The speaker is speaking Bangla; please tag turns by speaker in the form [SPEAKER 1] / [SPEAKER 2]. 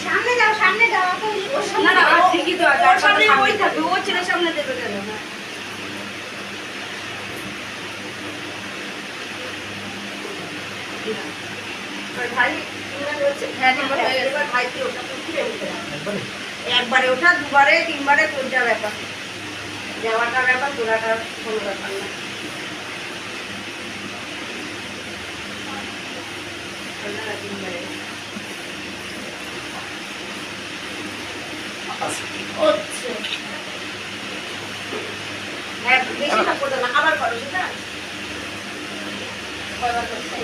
[SPEAKER 1] সামনে যাও
[SPEAKER 2] না না ঠিকই তো আছে, আর সামনে ওই থাকবে, ও ছেলের সামনে দেবে কেন? ভাই একবারে ওঠা, দুবারে, তিনবারে তোর ব্যাপার, যাওয়াটার ব্যাপার, তোলাটার কোনো ব্যাপার না। হ্যাঁ বেশি না করো না, আবার করো সেটা। কয়বার করতে